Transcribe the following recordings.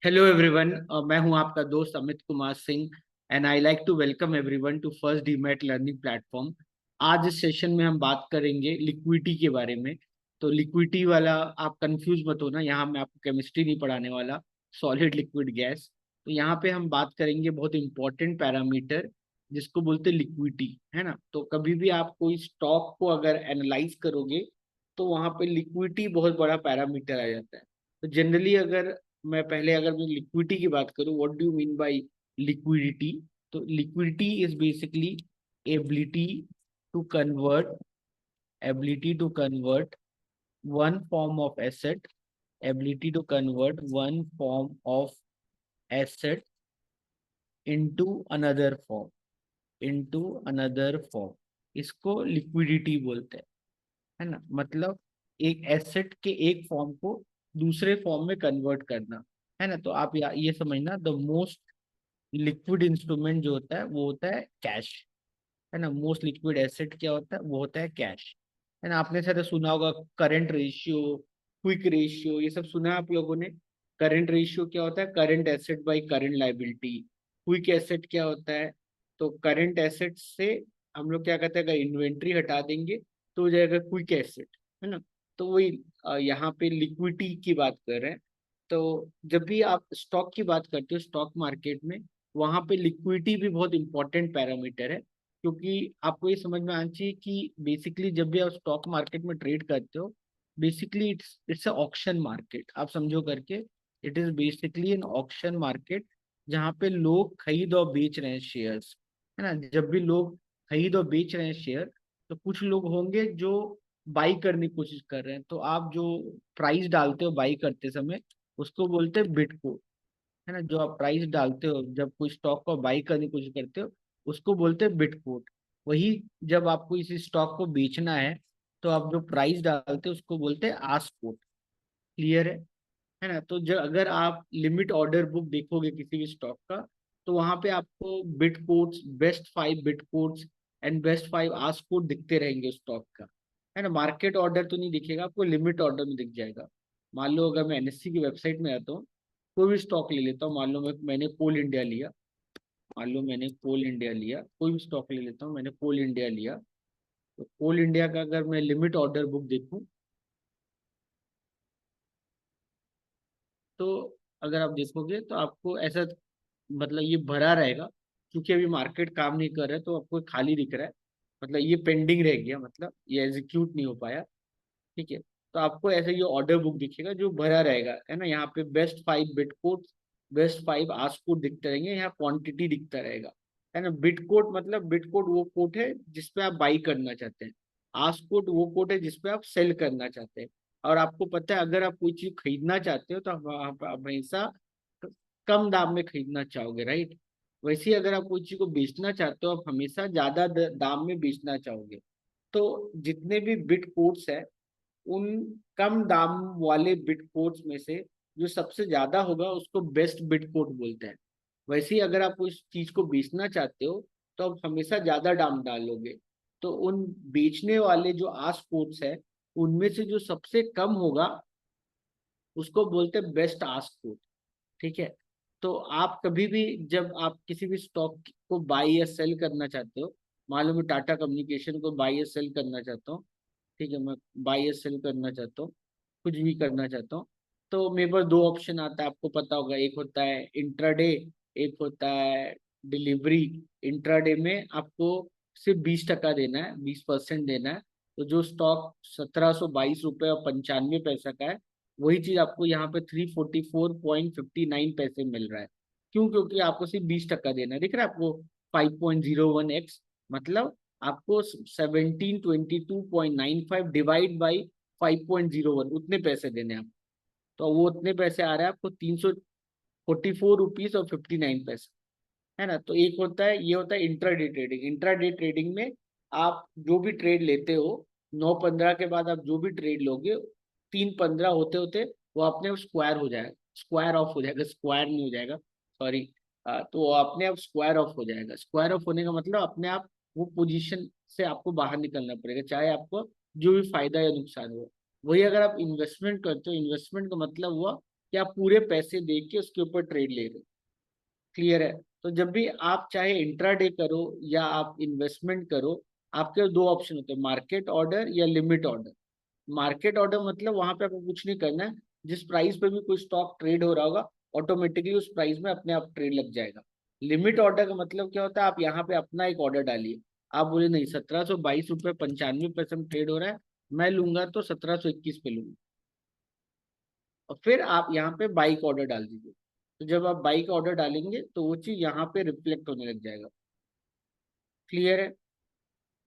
Hello everyone, मैं हूं आपका दोस्त Amit Kumar Singh and I like to welcome everyone to first demat learning platform. आज इस सेशन में हम बात करेंगे लिक्विडिटी के बारे में। तो लिक्विडिटी वाला आप कंफ्यूज मत होना, यहाँ मैं आपको केमिस्ट्री नहीं पढ़ाने वाला, सॉलिड लिक्विड गैस। तो यहाँ पे हम बात करेंगे बहुत इंपॉर्टेंट पैरामीटर जिसको बोलते हैं लिक्विडिटी, है ना। तो कभी भी आप कोई स्टॉक को अगर एनालाइज करोगे तो वहाँ पे लिक्विडिटी बहुत बड़ा पैरामीटर आ जाता है। तो जनरली अगर मैं लिक्विडिटी की बात करूं, what do you mean by liquidity. तो liquidity is basically ability to convert ability to convert one form of asset ability to convert one form of asset into another form into another form. इसको liquidity बोलते हैं, है ना। मतलब एक asset के एक फॉर्म को दूसरे फॉर्म में कन्वर्ट करना, है ना। तो आप ये समझना, द मोस्ट लिक्विड इंस्ट्रूमेंट जो होता है वो होता है कैश, है ना। मोस्ट लिक्विड एसेट क्या होता है, वो होता है कैश, है ना। आपने शायद सुना होगा करंट रेशियो, क्विक रेशियो, ये सब सुना है आप लोगों ने। करंट रेशियो क्या होता है, current asset by current liability. Quick asset क्या होता है, तो करंट एसेट से हम लोग क्या कहते हैं, अगर इन्वेंट्री हटा देंगे तो हो जाएगा क्विक एसेट, है ना। तो वही यहाँ पे लिक्विडिटी की बात कर रहे हैं। तो जब भी आप स्टॉक की बात करते हो स्टॉक मार्केट में, वहां पे लिक्विडिटी भी बहुत इंपॉर्टेंट पैरामीटर है। क्योंकि आपको ये समझ में आना चाहिए कि बेसिकली जब भी आप स्टॉक मार्केट में ट्रेड करते हो, basically it's it's a auction market, आप समझो करके। It is basically an auction market जहाँ पे लोग खरीद और बेच रहे हैं शेयर्स, है ना। जब भी लोग खरीद और बेच रहे हैं शेयर, तो कुछ लोग होंगे जो बाई करने की कोशिश कर रहे हैं। तो आप जो प्राइस डालते हो बाई करते समय, उसको बोलते हैं बिड, है ना। जो आप प्राइस डालते हो जब कोई स्टॉक को बाई करने की कोशिश करते हो, उसको बोलते हैं बिट कोट। वही जब आपको इसी स्टॉक को बेचना है, तो आप जो प्राइस डालते हो उसको बोलते हैं आस्क कोट। क्लियर है ना। तो जब अगर आप लिमिट ऑर्डर बुक देखोगे किसी भी स्टॉक का, तो वहां पे आपको bid quotes, best 5 bid quotes and best 5 ask quote दिखते रहेंगे स्टॉक का, है ना। मार्केट ऑर्डर तो नहीं दिखेगा आपको, लिमिट ऑर्डर में दिख जाएगा। मान लो अगर मैं एनएससी की वेबसाइट में आता हूँ, कोई भी स्टॉक ले लेता हूँ, मान लो मैंने कोल इंडिया लिया, मान लो मैंने कोल इंडिया लिया, कोई भी स्टॉक ले लेता हूँ, मैंने कोल इंडिया लिया। तो कोल इंडिया का अगर मैं लिमिट ऑर्डर बुक देखूँ, तो अगर आप देखोगे तो आपको ऐसा, मतलब ये भरा रहेगा। क्योंकि अभी मार्केट काम नहीं कर रहा है तो आपको खाली दिख रहा है, मतलब ये पेंडिंग रह गया, मतलब ये एग्जीक्यूट नहीं हो पाया। ठीक है। तो आपको ऐसे ये ऑर्डर बुक दिखेगा जो भरा रहेगा, है ना। यहाँ पे best 5 bit code, best 5 ask code दिखते रहेंगे, यहाँ क्वांटिटी दिखता रहेगा, है ना। बिट कोड मतलब बिट कोड वो कोड है जिसपे आप बाई करना चाहते हैं, आस्क कोड वो कोड है जिसपे आप सेल करना चाहते हैं। और आपको पता है अगर आप कोई चीज खरीदना चाहते हो तो आप हमेशा कम दाम में खरीदना चाहोगे, राइट। वैसे ही अगर आप कोई चीज को बेचना चाहते हो, आप हमेशा ज्यादा दाम में बेचना चाहोगे। तो जितने भी बिट कोड्स है, उन कम दाम वाले बिट कोड्स में से जो सबसे ज्यादा होगा उसको बेस्ट बिट कोड बोलते हैं। वैसे ही अगर आप उस चीज को बेचना चाहते हो, तो आप हमेशा ज्यादा दाम डालोगे। तो उन बेचने वाले जो आस्क कोड्स है, उनमें से जो सबसे कम होगा उसको बोलते हैं बेस्ट आस्क कोड। ठीक है। तो आप कभी भी जब आप किसी भी स्टॉक को बाई या सेल करना चाहते हो, मान लो मैं टाटा कम्युनिकेशन को बाई या सेल करना चाहता हूँ, ठीक है, मैं बाई या सेल करना चाहता हूँ, कुछ भी करना चाहता हूँ, तो मेरे पास दो ऑप्शन आता है, आपको पता होगा। एक होता है इंट्राडे, एक होता है डिलीवरी। इंट्राडे में आपको सिर्फ 20% देना है, 20% देना है। तो जो स्टॉक 1722 रुपये और 95 पैसा का है, वही चीज आपको यहाँ पे 344.59 पैसे मिल रहा है। क्यों? क्योंकि आपको सिर्फ 20% देना है। दिख रहा है आपको 5.01x, मतलब आपको 1722.95 डिवाइड बाई 5.01, उतने पैसे देने हैं आप। तो वो उतने पैसे आ रहे हैं आपको 344 रुपीज और 59 पैसे, है ना। तो एक होता है, ये होता है इंट्राडे ट्रेडिंग। इंट्राडे ट्रेडिंग में आप जो भी ट्रेड लेते हो, 9:15 के बाद आप जो भी ट्रेड लोगे, 3:15 होते होते वो अपने स्क्वायर हो जाएगा, स्क्वायर ऑफ हो जाएगा, स्क्वायर नहीं हो जाएगा, सॉरी। तो वो अपने आप स्क्वायर ऑफ हो जाएगा। स्क्वायर ऑफ होने का मतलब अपने आप वो पोजीशन से आपको बाहर निकलना पड़ेगा, चाहे आपको जो भी फायदा या नुकसान हो। वही अगर आप इन्वेस्टमेंट करते हो, इन्वेस्टमेंट का मतलब हुआ कि आप पूरे पैसे दे के उसके ऊपर ट्रेड ले रहे हो। क्लियर है? तो जब भी आप चाहे इंट्राडे करो या आप इन्वेस्टमेंट करो, आपके दो ऑप्शन होते हैं, मार्केट ऑर्डर या लिमिट ऑर्डर। मार्केट ऑर्डर मतलब वहां पे आपको कुछ नहीं करना है, जिस प्राइस पे भी कोई स्टॉक ट्रेड हो रहा होगा ऑटोमेटिकली उस प्राइस में अपने आप ट्रेड लग जाएगा। लिमिट ऑर्डर का मतलब क्या होता है, आप यहाँ पे अपना एक ऑर्डर डालिए, आप बोले नहीं 1722 रुपये 95 पैसे में ट्रेड हो रहा है, मैं लूंगा तो 1721 पे लूंगा, और फिर आप यहाँ पे बाइक ऑर्डर डाल दीजिए। तो जब आप बाइक ऑर्डर डालेंगे तो वो चीज यहाँ पे रिफ्लेक्ट होने लग जाएगा। क्लियर है?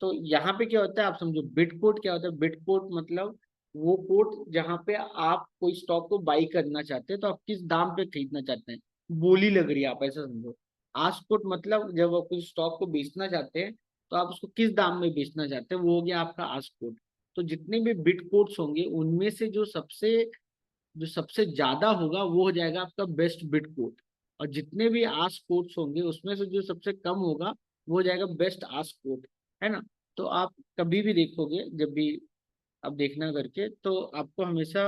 तो यहाँ पे क्या होता है आप समझो, बिट कोट क्या होता है, बिट कोट मतलब वो कोट जहाँ पे आप कोई स्टॉक को बाई करना चाहते हैं तो आप किस दाम पे खरीदना चाहते हैं, बोली लग रही है, आप ऐसा समझो। आस्क कोट मतलब जब आप कोई स्टॉक को बेचना चाहते हैं तो आप उसको किस दाम में बेचना चाहते हैं, वो हो गया आपका आस्क कोट। तो जितने भी बिट कोट्स होंगे उनमें से जो सबसे ज्यादा होगा वो हो जाएगा आपका बेस्ट बिट कोट, और जितने भी आस्क कोट्स होंगे उसमें से जो सबसे कम होगा वो हो जाएगा बेस्ट आस्क कोट। है ना? तो आप कभी भी देखोगे, जब भी आप देखना करके, तो आपको हमेशा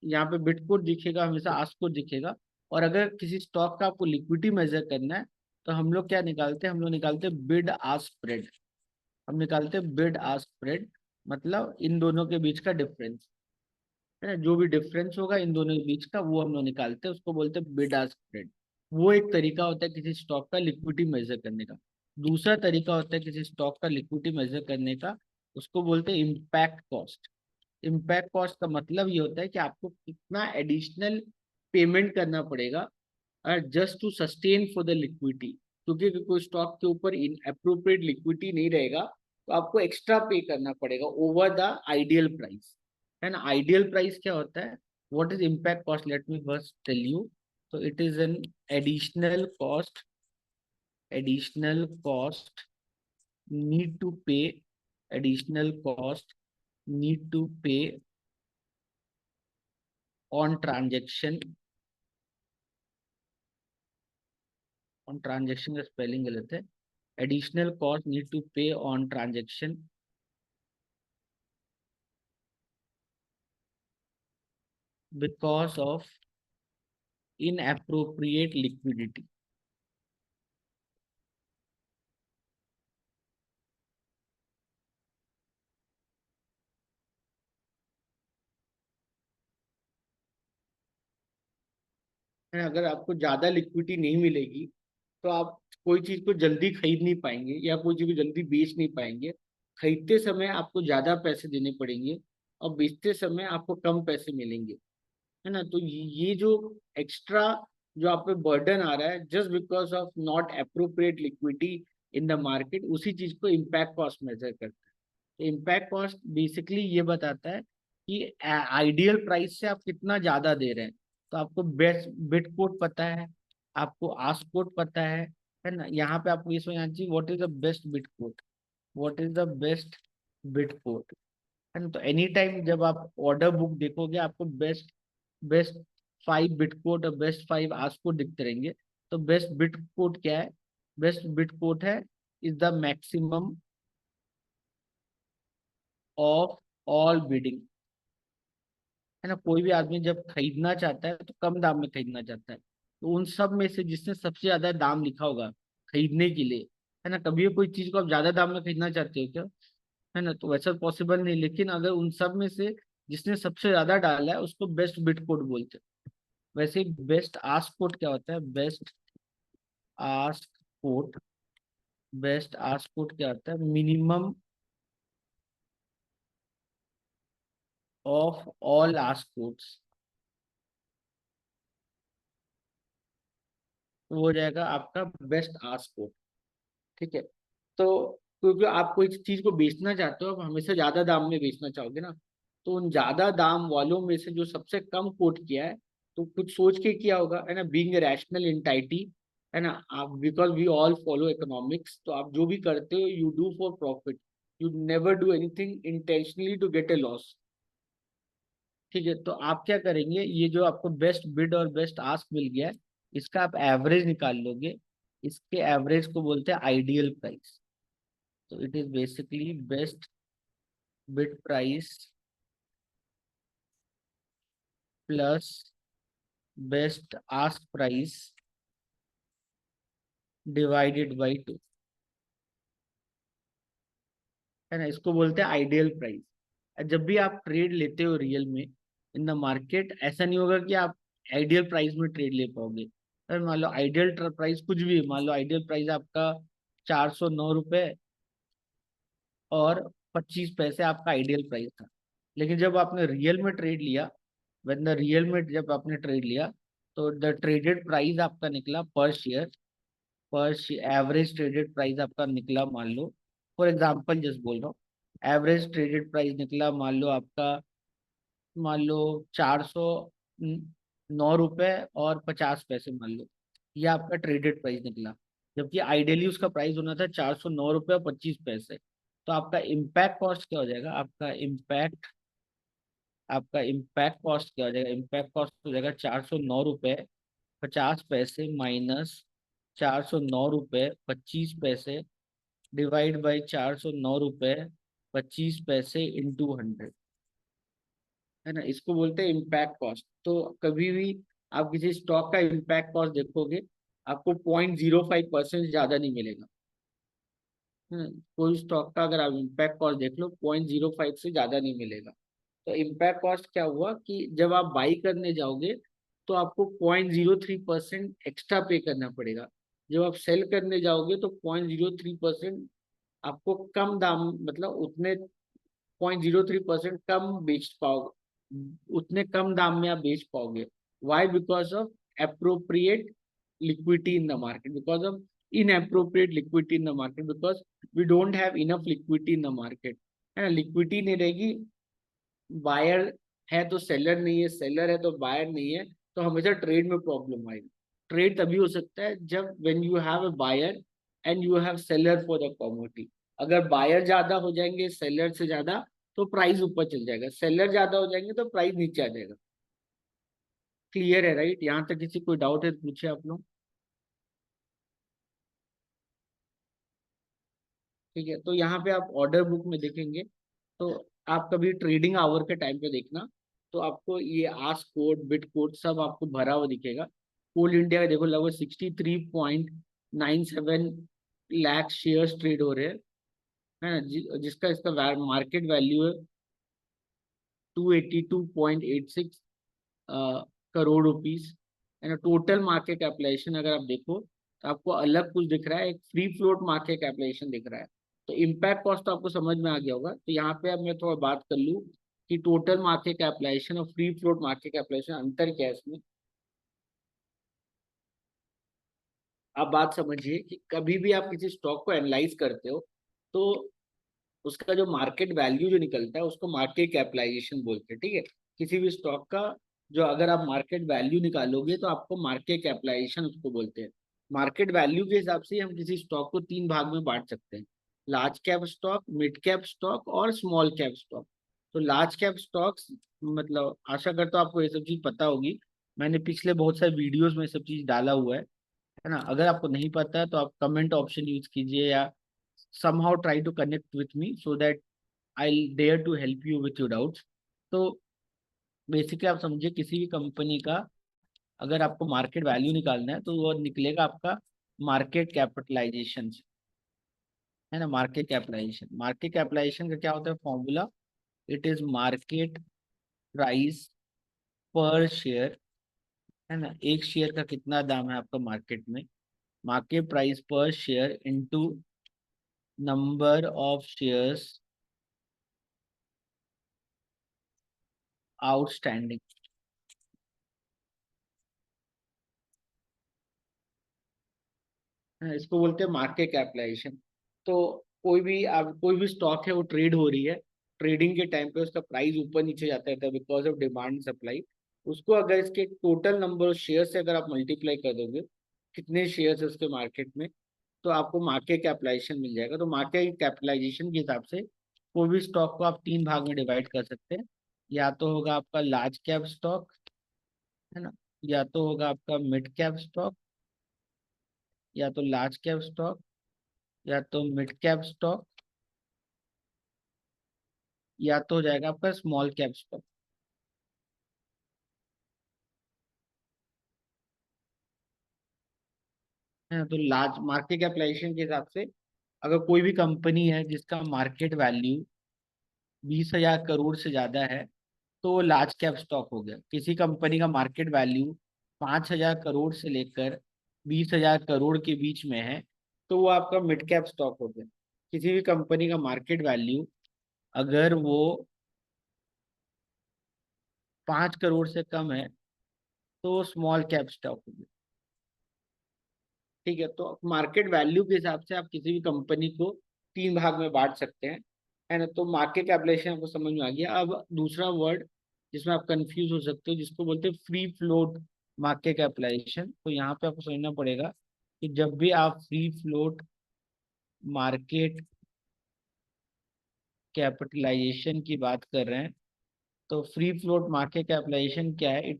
यहाँ पे बिट कोट दिखेगा, हमेशा आस्क कोट दिखेगा। और अगर किसी स्टॉक का आपको लिक्विडिटी मेजर करना है तो हम लोग क्या निकालते हैं, हम लोग निकालते हैं बिड आस्क स्प्रेड। हम निकालते हैं बिड आस्क स्प्रेड, मतलब इन दोनों के बीच का डिफरेंस, है ना, जो भी डिफरेंस होगा इन दोनों के बीच का वो हम लोग निकालते हैं, उसको बोलते हैं बिड आस्क स्प्रेड। वो एक तरीका होता है किसी स्टॉक का लिक्विडिटी मेजर करने का। दूसरा तरीका होता है किसी स्टॉक का लिक्विडिटी मेजर करने का, उसको बोलते हैं इम्पैक्ट कॉस्ट। इम्पैक्ट कॉस्ट का मतलब ये होता है कि आपको कितना एडिशनल पेमेंट करना पड़ेगा just to sustain for the liquidity. क्योंकि अगर कोई स्टॉक के ऊपर इन अप्रोप्रिएट लिक्विडिटी नहीं रहेगा तो आपको एक्स्ट्रा पे करना पड़ेगा ओवर द आइडियल प्राइस। है ना? आइडियल प्राइस क्या होता है, what is impact cost, let me first tell you. तो it is an additional cost, additional cost need to pay, additional cost need to pay on transaction, on transaction का spelling गलत है, additional cost need to pay on transaction because of inappropriate liquidity। अगर आपको ज्यादा liquidity नहीं मिलेगी तो आप कोई चीज को जल्दी खरीद नहीं पाएंगे या कोई चीज को जल्दी बेच नहीं पाएंगे। खरीदते समय आपको ज्यादा पैसे देने पड़ेंगे और बेचते समय आपको कम पैसे मिलेंगे। है ना? तो ये जो एक्स्ट्रा जो आप पे बर्डन आ रहा है just because of not appropriate liquidity in the market, उसी चीज को इम्पैक्ट कॉस्ट मेजर करता है। तो इम्पैक्ट कॉस्ट बेसिकली ये बताता है कि आइडियल प्राइस से आप कितना ज्यादा दे रहे हैं। तो आपको बेस्ट बिट कोट पता है, आपको आस्क कोट पता है ना? यहाँ पे आपको ये समझना चाहिए what is the best bid quote, what is the best bid quote. है ना? तो एनी टाइम जब आप ऑर्डर बुक देखोगे आपको बेस्ट बेस्ट 5 बिट कोड और बेस्ट 5 आस्क कोड दिखते रहेंगे। तो बेस्ट बिट कोड क्या है? बेस्ट बिट कोड है is the maximum of all bidding. है ना? कोई भी आदमी जब खरीदना चाहता है तो कम दाम में खरीदना चाहता है, तो उन सब में से जिसने सबसे ज्यादा दाम लिखा होगा खरीदने के लिए, है ना, कभी कोई चीज को आप ज्यादा दाम में खरीदना चाहते हो क्या? है ना? तो वैसा पॉसिबल नहीं, लेकिन अगर उन सब में से जिसने सबसे ज्यादा डाला है उसको बेस्ट बिट कोड बोलते हैं। वैसे ही बेस्ट आस्क कोड क्या होता है, best ask code, best ask code क्या होता है, minimum of all ask codes. तो वो हो जाएगा आपका बेस्ट आस्क कोड। ठीक है? तो क्योंकि आप कोई चीज को बेचना चाहते हो, आप हमेशा ज्यादा दाम में बेचना चाहोगे ना, तो उन ज्यादा दाम वालों में से जो सबसे कम कोट किया है, तो कुछ सोच के किया होगा, है ना, बीइंग रैशनल एंटाइटी। है ना? आप because we all follow economics, तो आप जो भी करते हो you do for profit, you never do anything intentionally to get a loss. ठीक है? तो आप क्या करेंगे, ये जो आपको बेस्ट बिड और बेस्ट आस्क मिल गया है इसका आप एवरेज निकाल लोगे। इसके एवरेज को बोलते हैं आइडियल प्राइस। तो it is basically best bid price plus best ask price divided by 2, है ना, इसको बोलते हैं आइडियल प्राइस। जब भी आप ट्रेड लेते हो रियल में इन द मार्केट, ऐसा नहीं होगा कि आप आइडियल प्राइस में ट्रेड ले पाओगे। अगर मान लो आइडियल प्राइस कुछ भी है, मान लो आइडियल प्राइस आपका 409 रुपये और 25 पैसे आपका आइडियल प्राइस था। लेकिन जब आपने रियल में ट्रेड लिया, when the रियल में जब आपने ट्रेड लिया, तो द ट्रेडेड प्राइस आपका निकला पर शेयर, पर एवरेज ट्रेडेड प्राइस आपका निकला, मान लो फॉर एग्जांपल जस्ट बोल रहा हूँ, एवरेज ट्रेडेड प्राइस निकला मान लो आपका, मान लो 409 रुपये और 50 पैसे, मान लो ये आपका ट्रेडेड प्राइस निकला। जबकि आइडियली उसका प्राइस होना था 409 रुपये और 25 पैसे। तो आपका इम्पैक्ट कॉस्ट क्या हो जाएगा, आपका इम्पैक्ट कॉस्ट क्या हो जाएगा, इम्पैक्ट कॉस्ट हो जाएगा 409 रुपये 50 पैसे माइनस 409 रुपये 25 पैसे डिवाइड बाई 409 रुपये 25 पैसे इंटू 100, है ना, इसको बोलते हैं इम्पैक्ट कॉस्ट। तो कभी भी आप किसी स्टॉक का इम्पैक्ट कॉस्ट देखोगे, आपको 0.05% ज्यादा नहीं मिलेगा। कोई स्टॉक का अगर आप इम्पैक्ट कॉस्ट देख लो, 0.05 से ज्यादा नहीं मिलेगा। तो इम्पैक्ट कॉस्ट क्या हुआ कि जब आप बाई करने जाओगे तो आपको 0.03% एक्स्ट्रा पे करना पड़ेगा। जब आप सेल करने जाओगे तो 0.03% आपको कम दाम, मतलब उतने 0.03% कम बेच पाओगे, उतने कम दाम में आप बेच पाओगे। Why? Because of appropriate liquidity in the market, because of inappropriate liquidity in the market, because we don't have enough liquidity in the market, है ना। लिक्विडिटी नहीं रहेगी, बायर है तो सेलर नहीं है, सेलर है तो बायर नहीं है, तो हमेशा ट्रेड में प्रॉब्लम आएगी। ट्रेड तभी हो सकता है जब when you have a buyer and you have seller for the commodity. अगर बायर ज्यादा हो जाएंगे सेलर से ज्यादा तो प्राइस ऊपर चल जाएगा, सेलर ज्यादा हो जाएंगे तो प्राइस नीचे आ जाएगा। क्लियर है राइट? यहाँ तक किसी कोई डाउट है तो पूछे आप लोग। ठीक है, तो यहाँ पे आप ऑर्डर बुक में देखेंगे, तो आप कभी ट्रेडिंग आवर के टाइम पे देखना, तो आपको ये आस्क कोड बिट कोड सब आपको भरा हुआ दिखेगा। कोल इंडिया का देखो लगभग 63.97 लाख शेयर्स ट्रेड हो रहे हैं, है ना, जिसका इसका मार्केट वैल्यू है 282.86 करोड़ रुपीस, है ना। टोटल मार्केट कैपिटलाइजेशन अगर आप देखो तो आपको अलग कुछ दिख रहा है, एक फ्री फ्लोट मार्केट कैपिटलाइजेशन दिख रहा है। तो इम्पैक्ट कॉस्ट तो आपको समझ में आ गया होगा। तो यहाँ पे अब मैं थोड़ा बात कर लूँ कि टोटल मार्केट कैपिटलाइजेशन और फ्री फ्लोट मार्केट कैपिटलाइजेशन अंतर क्या है इसमें। आप बात समझिए कि कभी भी आप किसी स्टॉक को एनालाइज करते हो तो उसका जो मार्केट वैल्यू जो निकलता है उसको मार्केट कैपिटलाइजेशन बोलते हैं, ठीक है। किसी भी स्टॉक का जो अगर आप मार्केट वैल्यू निकालोगे तो आपको मार्केट कैपिटलाइजेशन उसको बोलते हैं। मार्केट वैल्यू के हिसाब से हम किसी स्टॉक को तीन भाग में बांट सकते हैं, large cap stock, mid cap stock और स्मॉल कैप स्टॉक। तो लार्ज कैप स्टॉक्स, मतलब आशा करता हूँ आपको ये सब चीज पता होगी, मैंने पिछले बहुत सारे वीडियोस में सब चीज डाला हुआ है ना। अगर आपको नहीं पता है तो आप कमेंट ऑप्शन यूज कीजिए या somehow try to connect with me so that I'll dare to help you with your doubts। तो बेसिकली आप समझिए किसी भी कंपनी का अगर आपको मार्केट वैल्यू निकालना है तो वो निकलेगा आपका मार्केट कैपिटलाइजेशन से, है ना। मार्केट कैपिटलाइजेशन का क्या होता है formula, it is market price पर शेयर, है ना। एक शेयर का कितना दाम है आपका मार्केट में, मार्केट प्राइस पर share into number of shares outstanding, हाँ, इसको बोलते हैं मार्केट कैपिटलाइजेशन। तो कोई भी स्टॉक है वो ट्रेड हो रही है, ट्रेडिंग के टाइम पे उसका प्राइस ऊपर नीचे जाता रहता है बिकॉज ऑफ डिमांड सप्लाई। उसको अगर इसके टोटल नंबर ऑफ शेयर से अगर आप मल्टीप्लाई कर दोगे, कितने शेयर है उसके मार्केट में, तो आपको मार्केट कैपिटलाइजेशन मिल जाएगा। तो मार्केट कैपिटलाइजेशन के हिसाब से कोई भी स्टॉक को आप तीन भाग में डिवाइड कर सकते हैं। या तो होगा आपका लार्ज कैप स्टॉक, है ना, या तो होगा आपका मिड कैप स्टॉक, या तो लार्ज कैप स्टॉक, या तो मिड कैप स्टॉक, या तो हो जाएगा आपका स्मॉल कैप स्टॉक। है ना। तो लार्ज मार्केट कैपिटलाइजेशन के हिसाब से अगर कोई भी कंपनी है जिसका मार्केट वैल्यू 20,000 करोड़ से ज्यादा है तो वो लार्ज कैप स्टॉक हो गया। किसी कंपनी का मार्केट वैल्यू 5,000 करोड़ से लेकर 20,000 करोड़ के बीच में है तो वो आपका मिड कैप स्टॉक हो गया। किसी भी कंपनी का मार्केट वैल्यू अगर वो 5 करोड़ से कम है तो वो स्मॉल कैप स्टॉक हो गया। ठीक है, तो मार्केट वैल्यू के हिसाब से आप किसी भी कंपनी को तीन भाग में बांट सकते हैं, है ना। तो मार्केट कैपिटलाइजेशन आपको समझ में आ गया। अब दूसरा वर्ड जिसमें आप कंफ्यूज हो सकते हो जिसको बोलते हैं फ्री फ्लोट मार्केट कैपिटलाइजेशन। तो यहाँ पे आपको समझना पड़ेगा कि जब भी आप फ्री फ्लोट मार्केट कैपिटलाइजेशन की बात कर रहे हैं तो फ्री फ्लोट मार्केट कैपिटलाइजेशन क्या है?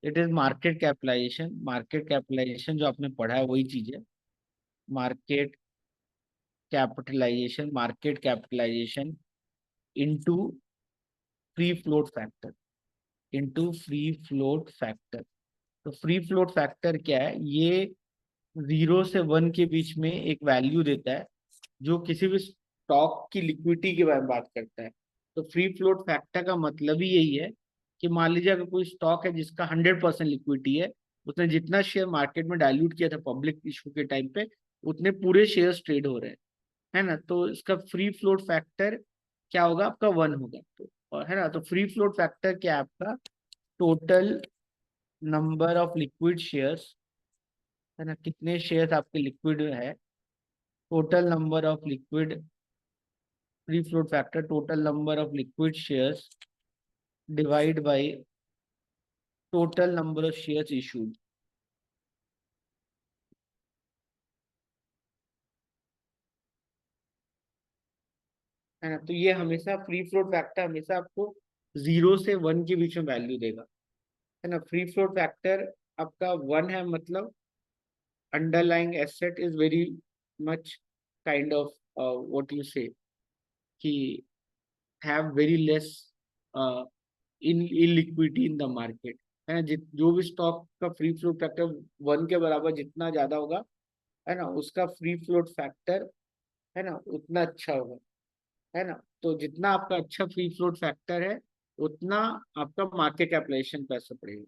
इट इज मार्केट कैपिटलाइजेशन जो आपने पढ़ा है वही चीज है। Market market capitalization into free float factor, into free float factor. तो फ्री फ्लोट फैक्टर क्या है? ये 0 से 1 के बीच में एक वैल्यू देता है जो किसी भी स्टॉक की लिक्विडिटी के बारे में बात करता है। तो फ्री फ्लोट फैक्टर का मतलब ही यही है कि मान लीजिए अगर कोई स्टॉक है जिसका 100% लिक्विडिटी है, उसने जितना शेयर मार्केट में डाइल्यूट किया था पब्लिक इशू के टाइम पे उतने पूरे शेयर्स ट्रेड हो रहे हैं, है ना। तो इसका फ्री फ्लोट फैक्टर क्या होगा? आपका 1 होगा। तो और है ना, तो फ्री फ्लोट फैक्टर क्या है? आपका total number of liquid shares, है ना, कितने शेयर्स आपके लिक्विड है, total number of liquid, free float factor total number of liquid shares divide by total number of shares issued, है ना। तो ये हमेशा फ्री फ्लोट फैक्टर हमेशा आपको 0 से 1 के बीच में वैल्यू देगा, है ना। फ्री फ्लोट फैक्टर आपका 1 है मतलब underlying asset is very much kind of what you say कि have very less uh, in illiquidity in the market, है ना। जो भी स्टॉक का फ्री फ्लोट फैक्टर 1 के बराबर जितना ज्यादा होगा, है ना, उसका फ्री फ्लोट फैक्टर, है ना, उतना अच्छा होगा, है ना। तो जितना आपका अच्छा फ्री फ्लोट फैक्टर है उतना आपका मार्केट कैपिटलाइजेशन पैसा पड़ेगा।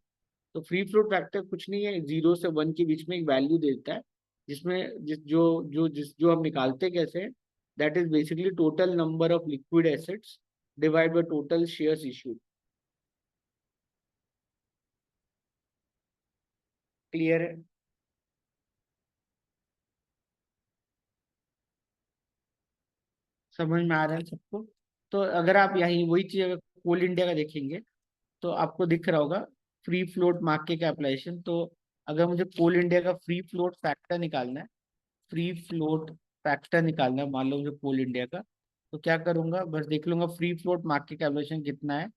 तो फ्री फ्लोट फैक्टर कुछ नहीं है, 0 से 1 के बीच में एक वैल्यू देता है जिसमें जो हम निकालते कैसे हैं, that is basically total number of liquid assets divide by total shares issued. Clear है? समझ में आ रहा है सबको? तो अगर आप यही वही चीज अगर कोल इंडिया का देखेंगे तो आपको दिख रहा होगा फ्री फ्लोट मार्केट कैपिटलाइजेशन। तो अगर मुझे कोल इंडिया का फ्री फ्लोट फैक्टर निकालना है, फ्री फ्लोट फैक्टर निकालना है मान लो मुझे कोल इंडिया का, तो क्या करूंगा? बस देख लूंगा फ्री फ्लोट मार्केट कैपिटलाइजेशन कितना है।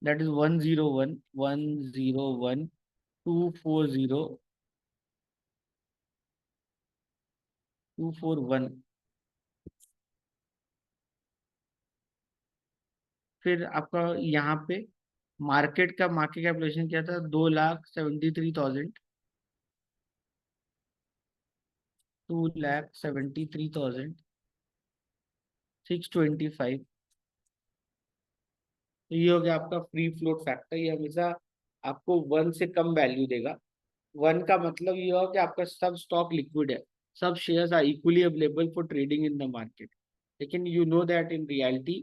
That is 101,101,240,241। फिर आपका यहाँ पे मार्केट का मार्केट कैपिटलाइजेशन क्या था? 2,73,625। तो ये हो गया आपका फ्री फ्लोट फैक्टर। ये हमेशा आपको 1 से कम वैल्यू देगा। 1 का मतलब ये हो कि आपका सब स्टॉक लिक्विड है, सब shares are equally available for trading in the market. लेकिन you know that in reality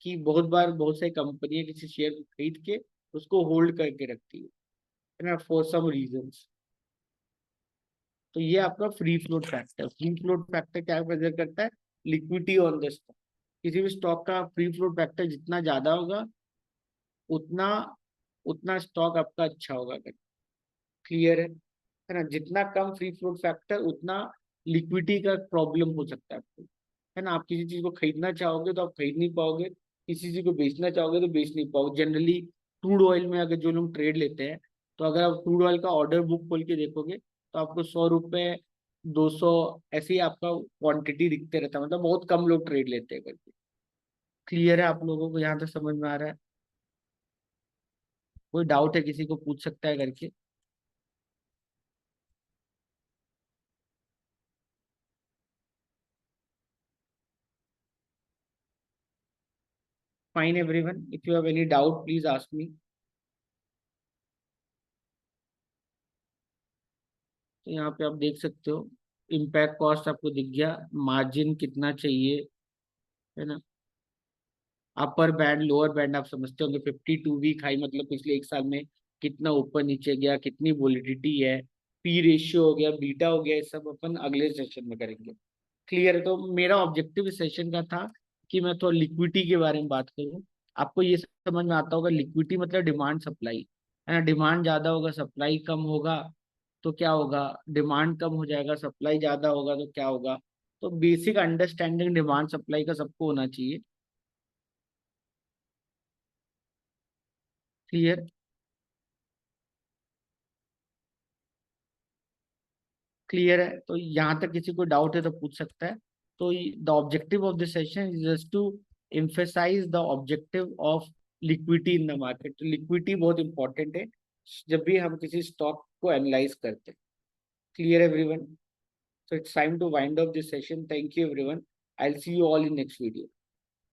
कि बहुत बार बहुत सारी कंपनियां किसी शेयर को खरीद के उसको होल्ड करके रखती है ना, फॉर सम रीजंस। तो ये आपका फ्री फ्लोट फैक्टर क्या मेजर करता है? Liquidity on the stock. किसी भी स्टॉक का फ्री फ्लोट फैक्टर जितना ज्यादा होगा उतना उतना स्टॉक आपका अच्छा होगा। क्लियर है ना। जितना कम फ्री फ्लोट फैक्टर उतना लिक्विडिटी का प्रॉब्लम हो सकता है आपको, है ना। आप किसी चीज को खरीदना चाहोगे तो आप खरीद नहीं पाओगे, किसी चीज को बेचना चाहोगे तो बेच नहीं पाओगे। जनरली क्रूड ऑयल में अगर जो लोग ट्रेड लेते हैं, तो अगर आप क्रूड ऑयल का ऑर्डर बुक खोल के देखोगे तो आपको 100 रुपये, 200 ऐसे ही आपका क्वांटिटी दिखते रहता है, मतलब बहुत कम लोग ट्रेड लेते हैं करके। क्लियर है आप लोगों को? यहाँ तक समझ में आ रहा है? कोई डाउट है किसी को पूछ सकता है करके? fine everyone. If you have any doubt, please ask me. तो यहाँ पे आप देख सकते हो इम्पैक्ट कॉस्ट आपको दिख गया, मार्जिन कितना चाहिए, है ना। अपर बैंड लोअर बैंड आप समझते होंगे, 52 वीक हाई मतलब पिछले एक साल में कितना ऊपर नीचे गया, कितनी वोलिडिटी है, पी रेशियो हो गया, बीटा हो गया, ये सब अपन अगले सेशन में करेंगे। क्लियर है। तो मेरा ऑब्जेक्टिव इस सेशन का था कि मैं थोड़ा लिक्विडिटी के बारे में बात करूं। आपको ये समझ में आता होगा लिक्विडिटी मतलब डिमांड सप्लाई, है ना। डिमांड ज्यादा होगा सप्लाई कम होगा तो क्या होगा, डिमांड कम हो जाएगा, सप्लाई ज्यादा होगा तो क्या होगा। तो बेसिक अंडरस्टैंडिंग डिमांड सप्लाई का सबको होना चाहिए। क्लियर। क्लियर है। तो यहाँ तक किसी को डाउट है तो पूछ सकता है। तो the objective of this session is just to emphasize the objective of liquidity in the market. तो लिक्विडिटी बहुत इंपॉर्टेंट है जब भी हम किसी स्टॉक को एनालाइज करते हैं। Clear everyone. So it's time to wind up this session. Thank you everyone. I'll see you all in next video.